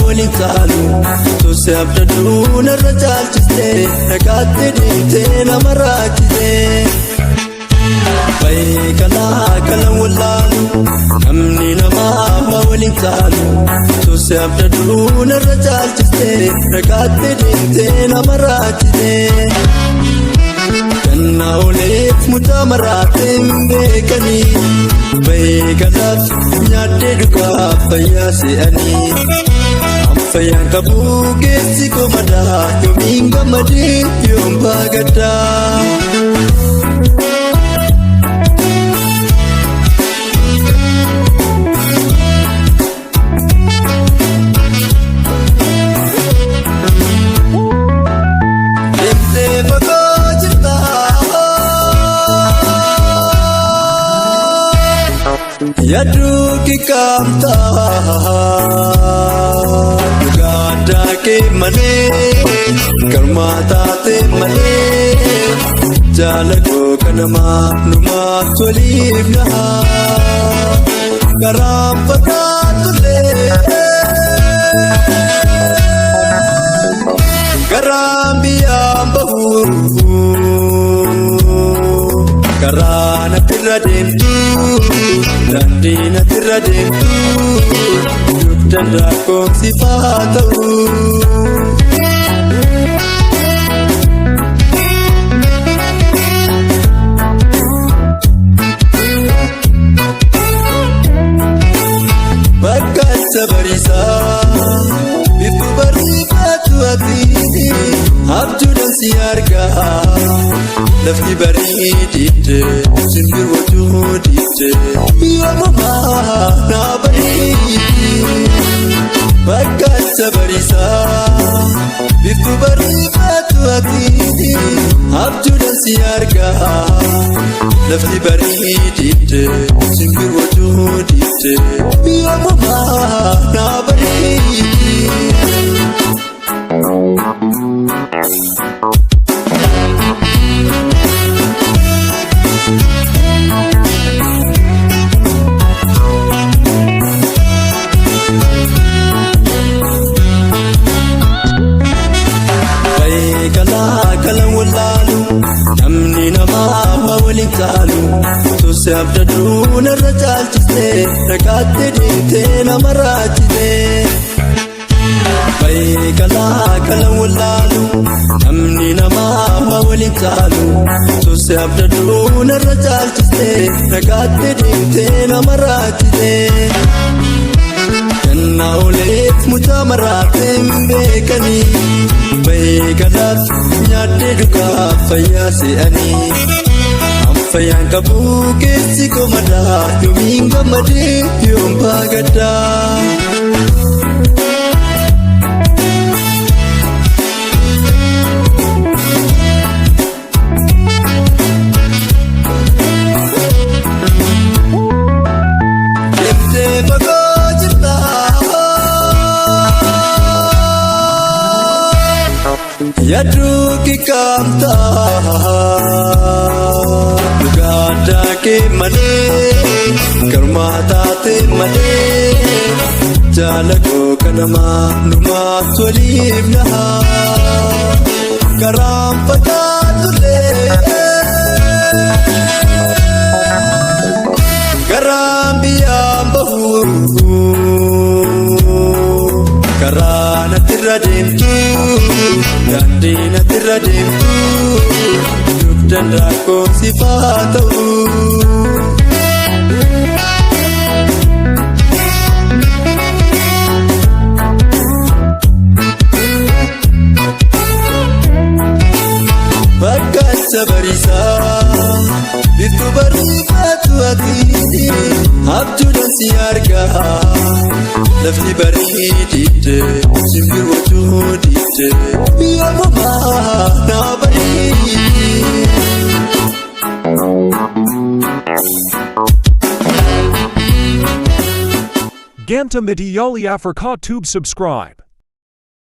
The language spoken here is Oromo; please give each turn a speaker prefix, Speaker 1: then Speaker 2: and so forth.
Speaker 1: waliin taalu Tose abdaduu narra caalchiste Nagaatti deemtee nama raachiste Baay'ee kalaa kala wallaalu Namni namaa waliin taalu Tose abdaduu narra caalchiste Nagaatti deemtee nama raachiste Ganna oleef mucaa maraateen beekanii Baay'ee kalaaf nyaadhee dhugaaf fayyaa se'anii Amfayyaan qabuu keessi komadaa Yoomiin gammadee yoom baagadaa Yaduu kikamta Gada ke malee Karmataate malee Jaalagoo kanama numaa toliif nahaa Garaan fagaatulee Garaan biyyaan bahuu Karaan atirra deemtuu Dandeen atirra deemtuu Dugdan rakkoon sifaa ta'uu Bakka isa bariisaa Bifu bariifatu ati Abjuudhaan si argaa Lafti bareedidde Simbir wajjuu didde Yoomumaa naa bareeddi Bakka isa bariisaa Bifu bariifatu ati Abjuudhaan si argaa Lafti bareedidde Simbir wajjuu didde Yoomumaa naa bareeddi Kala wallaalu Namni namaa waliin taalu Tose abdaduu narra caalchiste Nagaatti deemtee nama raachiste Baay'ee kala wallaalu Namni namaa waliin taalu Tose abdaduu narra caalchiste Nagaatti deemtee nama raachiste Ganna oleef mucaa maraateen beekanii Baay'ee kalaaf nyaadhee dhugaaf fayyaa se'anii Amfayyaan qabuu keessi komadaa Yoomiin gammadee yoom baagadaa Yaduu kikamta Gada ke malee Karmataate malee Jaalagoo kanama numaa toliif nahaa Garaan fagaatulee Garaan biyyaan bahuu Karaan atirra deemtuu Dandeen atirra deemtuu Dugdan rakkoon sifaa ta'uu Bakka isa bariisaa Bifu bariifatu ati Abjuudhaan si argaa Lafti bareedidde Simbir wajjuu didde Yoomumaa naa bareeddi
Speaker 2: Ganta Mitioli Africa Tube subscribe